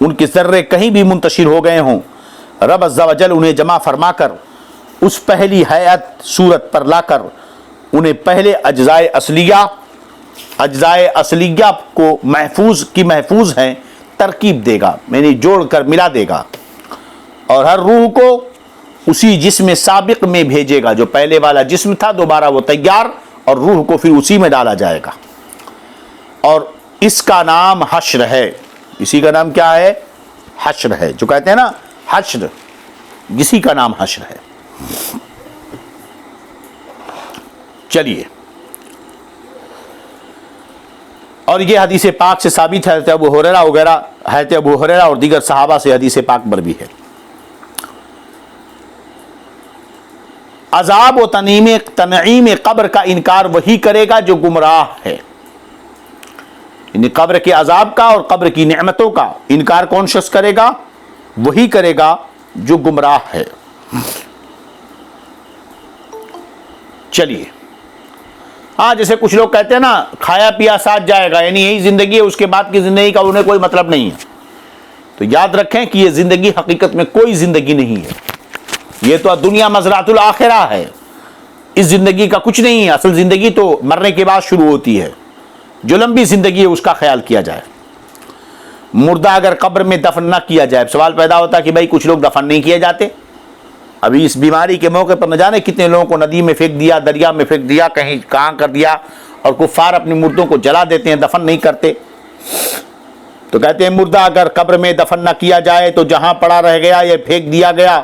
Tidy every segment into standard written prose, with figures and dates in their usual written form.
ان کے ذرے کہیں بھی منتشر ہو گئے ہوں، رب عز و جل انہیں جمع فرما کر اس پہلی حیات صورت پر لا کر انہیں پہلے اجزائے اصلیہ کو محفوظ ہیں ترکیب دے گا، یعنی جوڑ کر ملا دے گا، اور ہر روح کو اسی جسم سابق میں بھیجے گا۔ جو پہلے والا جسم تھا دوبارہ وہ تیار، اور روح کو پھر اسی میں ڈالا جائے گا، اور اس کا نام حشر ہے۔ اسی کا نام کیا ہے؟ حشر ہے۔ جو کہتے ہیں نا حشر، اسی کا نام حشر ہے۔ چلیے، اور یہ حدیث پاک سے ثابت ہے، حضرت ابو ہریرہ اور دیگر صحابہ سے حدیث پاک پر بھی ہے۔ عذاب و تنعیم قبر کا انکار وہی کرے گا جو گمراہ ہے، یعنی قبر کے عذاب کا اور قبر کی نعمتوں کا انکار کون شخص کرے گا؟ وہی کرے گا جو گمراہ ہے۔ چلیے، ہاں جیسے کچھ لوگ کہتے ہیں نا کھایا پیا ساتھ جائے گا، یعنی یہی زندگی ہے، اس کے بعد کی زندگی کا انہیں کوئی مطلب نہیں ہے۔ تو یاد رکھیں کہ یہ زندگی حقیقت میں کوئی زندگی نہیں ہے، یہ تو دنیا مزرعۃ الآخرہ ہے، اس زندگی کا کچھ نہیں ہے۔ اصل زندگی تو مرنے کے بعد شروع ہوتی ہے، جو لمبی زندگی ہے اس کا خیال کیا جائے۔ مردہ اگر قبر میں دفن نہ کیا جائے، سوال پیدا ہوتا ہے کہ بھائی کچھ لوگ دفن نہیں کیے جاتے۔ ابھی اس بیماری کے موقع پر نہ جانے کتنے لوگوں کو ندی میں پھینک دیا، دریا میں پھینک دیا، کہیں کہاں کر دیا، اور کفار اپنی مردوں کو جلا دیتے ہیں، دفن نہیں کرتے۔ تو کہتے ہیں مردہ اگر قبر میں دفن نہ کیا جائے تو جہاں پڑا رہ گیا یا پھینک دیا گیا،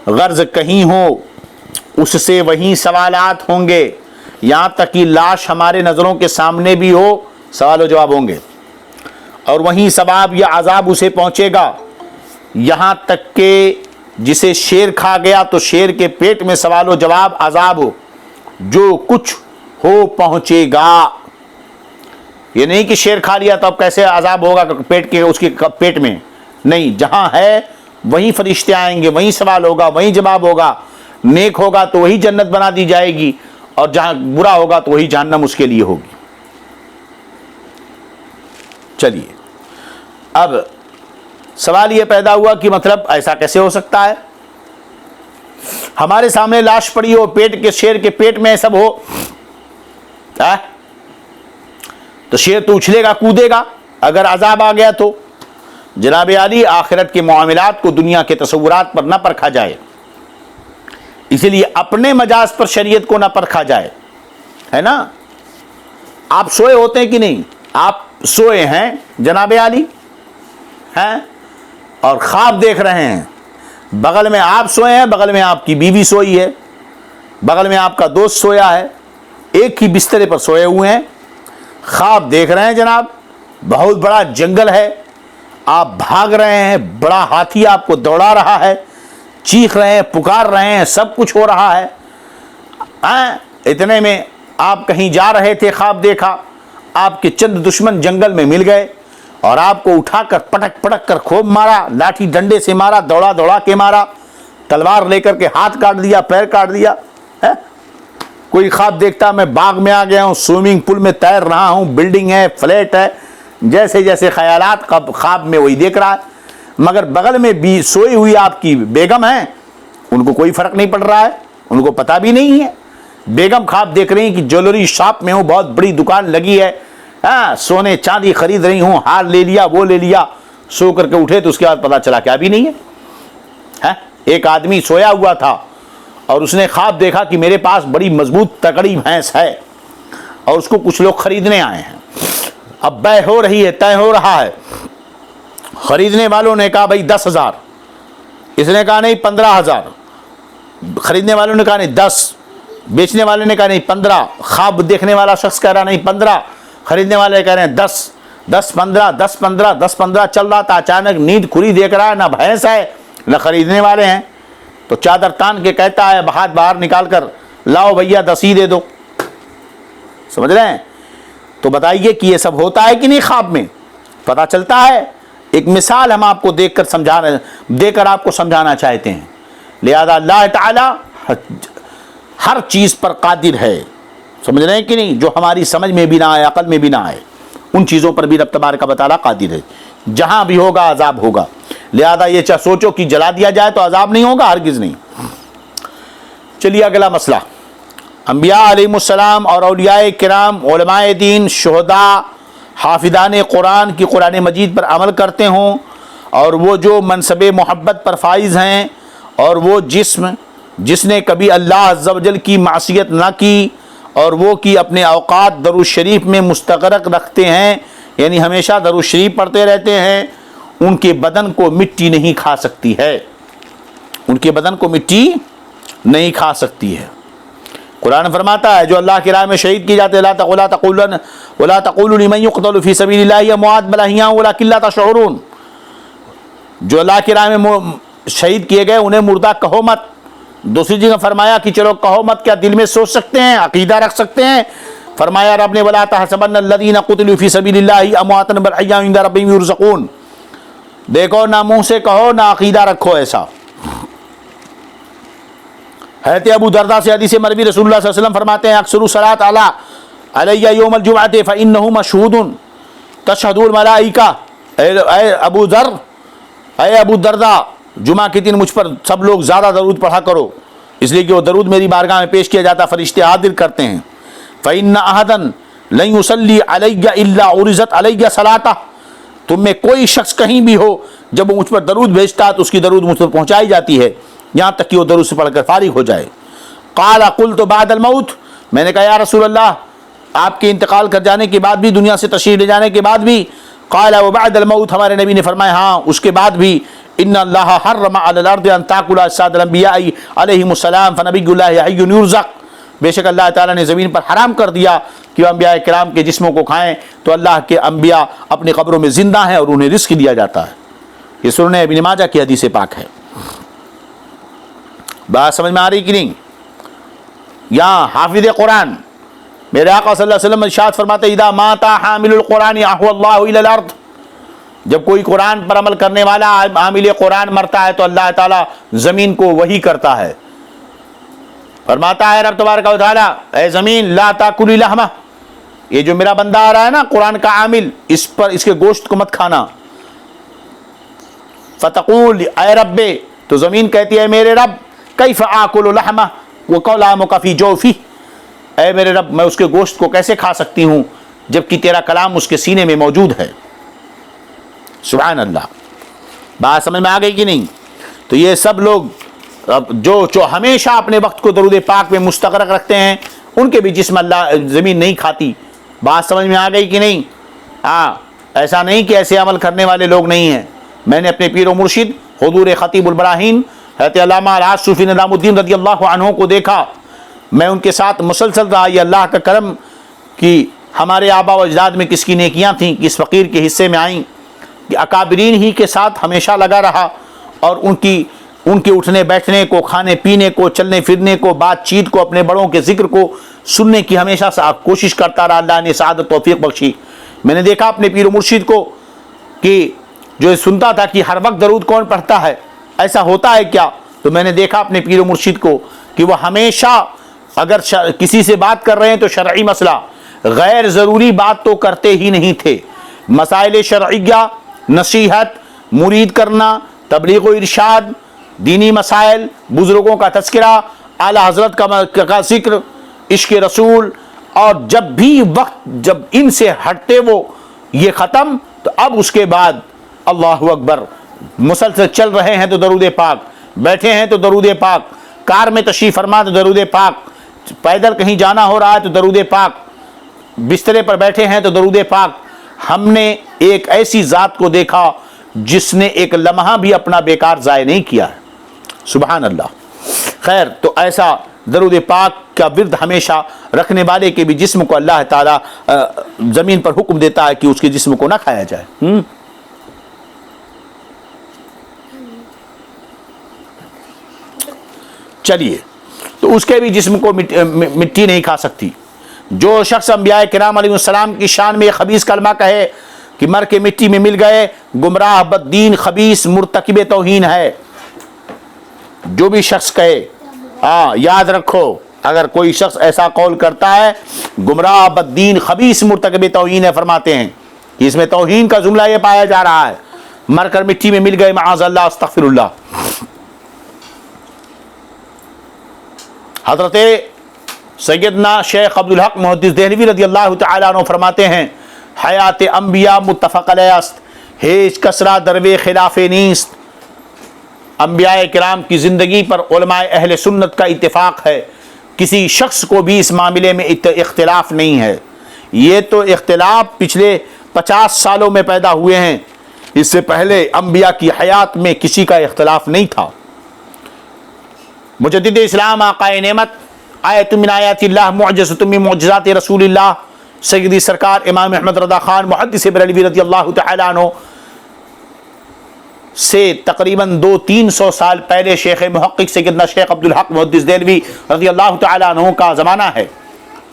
غرض کہیں ہو اس سے وہیں سوالات ہوں گے، یہاں تک کہ لاش ہمارے نظروں کے سامنے بھی ہو سوال و جواب ہوں گے، اور وہیں ثواب یا عذاب اسے پہنچے گا، یہاں تک کہ جسے شیر کھا گیا تو شیر کے پیٹ میں سوال و جواب عذاب ہو، جو کچھ ہو پہنچے گا۔ یہ نہیں کہ شیر کھا لیا تو اب کیسے عذاب ہوگا اس کے پیٹ میں، نہیں، جہاں ہے وہیں فرشتے آئیں گے، وہیں سوال ہوگا، وہیں جواب ہوگا۔ نیک ہوگا تو وہی جنت بنا دی جائے گی، اور جہاں برا ہوگا تو وہی جہنم اس کے لیے ہوگی۔ چلیے، اب سوال یہ پیدا ہوا کہ مطلب ایسا کیسے ہو سکتا ہے؟ ہمارے سامنے لاش پڑی ہو، شیر کے پیٹ میں سب ہو، تو شیر تو اچھلے گا، کودے گا اگر عذاب آ گیا تو۔ جناب عالی، آخرت کے معاملات کو دنیا کے تصورات پر نہ پرکھا جائے، اسی لیے اپنے مجاز پر شریعت کو نہ پرکھا جائے، ہے نا؟ آپ سوئے ہوتے ہیں کہ نہیں؟ آپ سوئے ہیں جناب عالی ہیں، اور خواب دیکھ رہے ہیں، بغل میں آپ سوئے ہیں، بغل میں آپ کی بیوی سوئی ہے، بغل میں آپ کا دوست سویا ہے، ایک ہی بسترے پر سوئے ہوئے ہیں، خواب دیکھ رہے ہیں جناب، بہت بڑا جنگل ہے، آپ بھاگ رہے ہیں، بڑا ہاتھی آپ کو دوڑا رہا ہے، چیخ رہے ہیں، پکار رہے ہیں، سب کچھ ہو رہا ہے۔ اتنے میں آپ کہیں جا رہے تھے، خواب دیکھا، آپ کے چند دشمن جنگل میں مل گئے اور آپ کو اٹھا کر پٹک پٹک کر خوب مارا، لاٹھی ڈنڈے سے مارا، دوڑا دوڑا کے مارا، تلوار لے کر کے ہاتھ کاٹ دیا، پیر کاٹ دیا۔ کوئی خواب دیکھتا میں باغ میں آ گیا ہوں، سوئمنگ پول میں تیر رہا ہوں، بلڈنگ ہے، فلیٹ ہے، جیسے جیسے خیالات خواب میں وہی دیکھ رہا ہے، مگر بغل میں بھی سوئی ہوئی آپ کی بیگم ہیں، ان کو کوئی فرق نہیں پڑ رہا ہے، ان کو پتہ بھی نہیں ہے۔ بیگم خواب دیکھ رہی ہیں کہ جیولری شاپ میں ہوں، بہت بڑی دکان لگی ہے، سونے چاندی خرید رہی ہوں، ہار لے لیا، وہ لے لیا، سو کر کے اٹھے تو اس کے بعد پتہ چلا کیا بھی نہیں ہے۔ ایک آدمی سویا ہوا تھا اور اس نے خواب دیکھا کہ میرے پاس بڑی مضبوط تکڑی بھینس ہے اور اس کو کچھ لوگ خریدنے آئے ہیں، اب بے ہو رہی ہے، طے ہو رہا ہے۔ خریدنے والوں نے کہا بھائی 10,000، اس نے کہا نہیں 15,000، خریدنے والوں نے کہا نہیں 10، بیچنے والے نے کہا نہیں 15، خواب دیکھنے والا شخص کہہ رہا نہیں 15، خریدنے والے کہہ رہے ہیں 10، 10 15 10 15 10 15 چل رہا تھا۔ اچانک نیند کھلی دیکھ رہا ہے، نہ بھینس ہے نہ خریدنے والے ہیں، تو چادر تان کے کہتا ہے، ہاتھ باہر نکال کر، لاؤ بھیا 10 ہی دے دو۔ سمجھ رہے ہیں؟ تو بتائیے کہ یہ سب ہوتا ہے کہ نہیں؟ خواب میں پتہ چلتا ہے۔ ایک مثال ہم آپ کو دے کر آپ کو سمجھانا چاہتے ہیں۔ لہذا اللہ تعالی ہر چیز پر قادر ہے، سمجھ رہے ہیں کہ نہیں؟ جو ہماری سمجھ میں بھی نہ آئے، عقل میں بھی نہ آئے، ان چیزوں پر بھی رب تبارک و تعالی قادر ہے۔ جہاں بھی ہوگا عذاب ہوگا. لہذا یہ سوچو کہ جلا دیا جائے تو عذاب نہیں ہوگا، ہرگز نہیں. چلیے اگلا مسئلہ، انبیاء علیہ السلام اور اولیاء کرام، علماء دین، شہداء، حافظان قرآن کی قرآن مجید پر عمل کرتے ہوں، اور وہ جو منصب محبت پر فائز ہیں، اور وہ جس نے کبھی اللہ عز و جل کی معصیت نہ کی اور وہ کی اپنے اوقات درود شریف میں مستغرق رکھتے ہیں، یعنی ہمیشہ درود شریف پڑھتے رہتے ہیں، ان کے بدن کو مٹی نہیں کھا سکتی ہے، ان کے بدن کو مٹی نہیں کھا سکتی ہے. قرآن فرماتا ہے جو اللہ کی راہ میں شہید کی جاتے لا تقولوا لمن يقتل في سبيل الله اموات بل احياء ولكن لا تشعرون، جو اللہ کی راہ میں شہید کیے گئے انہیں مردہ کہو مت. دوسری جگہ فرمایا کہ چلو کہو مت، کیا دل میں سوچ سکتے ہیں، عقیدہ رکھ سکتے ہیں؟ فرمایا رب نے ولا تحسبن الذين قتلوا في سبيل الله امواتا بل احياء عند ربهم يرزقون. دیکھو نہ منہ سے کہو نہ عقیدہ رکھو ایسا. حضرت ابو درداء سے حدیث مروی رسول اللہ صلی اللہ علیہ وسلم فرماتے ہیں اکثر الصلاۃ علی یوم الجمعۃ فانه مشہود تشہد الملائکہ. اے ابو درداء جمعہ کے دن مجھ پر سب لوگ زیادہ درود پڑھا کرو، اس لیے کہ وہ درود میری بارگاہ میں پیش کیا جاتا، فرشتے حاضر کرتے ہیں. فإن أحدا لن يصلي علي إلا عرضت علي صلاته. تم میں کوئی شخص کہیں بھی ہو جب وہ مجھ پر درود بھیجتا ہے تو اس کی درود مجھ پر پہنچائی جاتی ہے یہاں تک کہ وہ درود سے پڑھ کر فارغ ہو جائے. قال قلت بعد الموت، میں نے کہا یا رسول اللہ آپ کے انتقال کر جانے کے بعد بھی، دنیا سے تشریف لے جانے کے بعد بھی؟ قال وبعد الموت، ہمارے نبی نے فرمایا ہاں اس کے بعد بھی. ان اللہ حرم علی الارض ان تاکل اجساد الانبیاء علیہم السلام فنبی اللہ حی یرزق. بے شک اللہ تعالیٰ نے زمین پر حرام کر دیا کہ وہ انبیاء کرام کے جسموں کو کھائیں، تو اللہ کے انبیاء اپنی قبروں میں زندہ ہیں اور انہیں رزق دیا جاتا ہے. یہ سنن ابن ماجہ کی حدیث پاک ہے. بات سمجھ میں آ رہی کہ نہیں؟ یہاں حافظ قرآن میرے آقا صلی اللہ علیہ وسلم ارشاد فرماتے اذا مات حامل القرآن احوى اللہ الی الارض. جب کوئی قرآن پر عمل کرنے والا حامل قرآن مرتا ہے تو اللہ تعالیٰ زمین کو وحی کرتا ہے. فرماتا ہے رب تبارک و تعالیٰ اے زمین لا تاکلی لحمہ، یہ جو میرا بندہ آ رہا ہے نا قرآن کا عامل، اس کے گوشت کو مت کھانا. فتقول اے رب، تو زمین کہتی ہے میرے رب کیف آکل لحمہ وکلامک فی جوفی، اے میرے رب میں اس کے گوشت کو کیسے کھا سکتی ہوں جبکہ تیرا کلام اس کے سینے میں موجود ہے. سبحان اللہ. بات سمجھ میں آ گئی کہ نہیں؟ تو یہ سب لوگ جو ہمیشہ اپنے وقت کو درود پاک میں مستغرق رکھتے ہیں ان کے بھی جسم اللہ زمین نہیں کھاتی. بات سمجھ میں آ گئی کہ نہیں؟ ہاں ایسا نہیں کہ ایسے عمل کرنے والے لوگ نہیں ہیں. میں نے اپنے پیر و مرشد حضور خطیب البراہین حضرت علامہ راز صوفی نظام الدین رضی اللہ عنہ کو دیکھا. میں ان کے ساتھ مسلسل رہا. یہ اللہ کا کرم کہ ہمارے آبا و اجداد میں کس کی نیکیاں تھیں کہ اس فقیر کے حصے میں آئیں، کہ اکابرین ہی کے ساتھ ہمیشہ لگا رہا اور ان کے اٹھنے بیٹھنے کو، کھانے پینے کو، چلنے پھرنے کو، بات چیت کو، اپنے بڑوں کے ذکر کو سننے کی ہمیشہ سے کوشش کرتا رہا. اللہ نے سعادت توفیق بخشی. میں نے دیکھا اپنے پیر و مرشد کو کہ جو سنتا تھا کہ ہر وقت درود کون پڑھتا ہے، ایسا ہوتا ہے کیا؟ تو میں نے دیکھا اپنے پیر و مرشد کو کہ وہ ہمیشہ اگر کسی سے بات کر رہے ہیں تو شرعی مسئلہ، غیر ضروری بات تو کرتے ہی نہیں تھے. مسائل شرعیہ، نصیحت، مرید کرنا، تبلیغ و ارشاد، دینی مسائل، بزرگوں کا تذکرہ، اعلیٰ حضرت کا ذکر، عشق رسول، اور جب بھی وقت جب ان سے ہٹتے وہ یہ ختم تو اب اس کے بعد اللہ اکبر. مسلسل چل رہے ہیں تو درود پاک، بیٹھے ہیں تو درود پاک، کار میں تشریف فرما تو درود پاک، پیدل کہیں جانا ہو رہا ہے تو درود پاک، بسترے پر بیٹھے ہیں تو درود پاک. ہم نے ایک ایسی ذات کو دیکھا جس نے ایک لمحہ بھی اپنا بیکار ضائع نہیں کیا ہے. سبحان اللہ. خیر، تو ایسا درود پاک کا ورد ہمیشہ رکھنے والے کے بھی جسم کو اللہ تعالیٰ زمین پر حکم دیتا ہے کہ اس کے جسم کو نہ کھایا جائے. چلیے، تو اس کے بھی جسم کو مٹی نہیں کھا سکتی. جو شخص انبیاء کرام علیہ السلام کی شان میں خبیث کلمہ کہے کہ مر کے مٹی میں مل گئے، گمراہ، بددین، خبیث، مرتکب توہین ہے. جو بھی شخص کہے، یاد رکھو اگر کوئی شخص ایسا قول کرتا ہے گمراہ، بددین، خبیث، مرتکب توہین ہے، فرماتے ہیں کہ اس میں توہین کا جملہ یہ پایا جا رہا ہے، مر کر مٹی میں مل گئے، معاذ اللہ، استغفر اللہ۔ حضرت سیدنا شیخ عبدالحق محدث دہلوی رضی اللہ تعالیٰ عنہ فرماتے ہیں حیات انبیاء متفق علیہ است، ہیچ کسرا دروے خلاف نیست۔ انبیاء کرام کی زندگی پر علماء اہل سنت کا اتفاق ہے، کسی شخص کو بھی اس معاملے میں اختلاف نہیں ہے۔ یہ تو اختلاف پچھلے 50 سالوں میں پیدا ہوئے ہیں، اس سے پہلے انبیاء کی حیات میں کسی کا اختلاف نہیں تھا۔ مجدد اسلام آقا نعمت، آیت من آیات اللہ معجزۃ من معجزات رسول اللہ، سیدی سرکار امام احمد رضا خان محدث بریلوی رضی اللہ تعالیٰ عنہ سے تقریباً 200-300 سال پہلے شیخ محقق سیدنا شیخ عبدالحق محدث دہلوی رضی اللہ تعالیٰ عنہ کا زمانہ ہے۔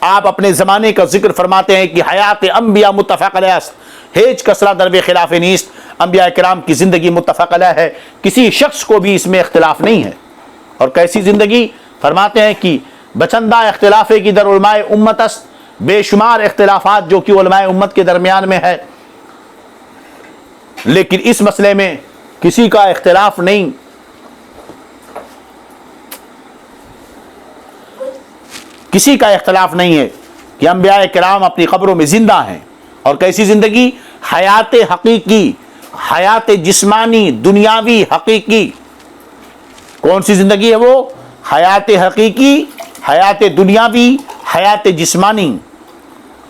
آپ اپنے زمانے کا ذکر فرماتے ہیں کہ حیات انبیاء متفق علیہ است، ہیچ کسرہ درب خلاف نیست۔ انبیاء کرام کی زندگی متفق علیہ ہے، کسی شخص کو بھی اس میں اختلاف نہیں ہے۔ اور کیسی زندگی؟ فرماتے ہیں کہ بچندہ اختلاف کی در علماء امت است، بے شمار اختلافات جو کہ علماء امت کے درمیان میں ہے، لیکن اس مسئلے میں کسی کا اختلاف نہیں۔ کسی کا اختلاف نہیں ہے کہ انبیاء کرام اپنی قبروں میں زندہ ہیں۔ اور کیسی زندگی؟ حیات حقیقی، حیات جسمانی، دنیاوی، حقیقی۔ کون سی زندگی ہے وہ؟ حیات حقیقی، حیات دنیاوی، حیات جسمانی۔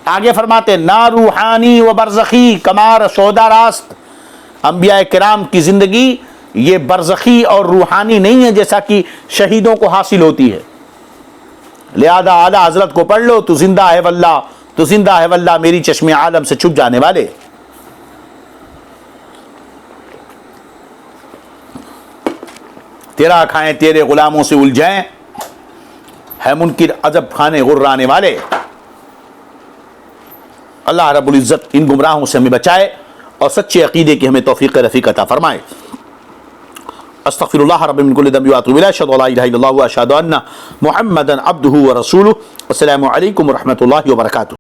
آگے فرماتے نا روحانی و برزخی کمار شہداء راست۔ انبیاء کرام کی زندگی یہ برزخی اور روحانی نہیں ہے جیسا کہ شہیدوں کو حاصل ہوتی ہے۔ لہذا اعلی حضرت کو پڑھ لو تو زندہ ہے واللہ، تو زندہ ہے واللہ میری چشم عالم سے چھپ جانے والے۔ تیرا کھائیں تیرے غلاموں سے الجھیں، ہے منکر عجب کھانے غرانے والے۔ اللہ رب العزت ان گمراہوں سے ہمیں بچائے اور سچے عقیدے کی ہمیں توفیق رفیق عطا فرمائے۔ استغفر اللہ رب من کل ذنب واتوب الیہ، اشہد ان لا الہ الا اللہ واشہد ان محمدا عبدہ ورسولہ۔ السلام علیکم ورحمۃ اللہ وبرکاتہ۔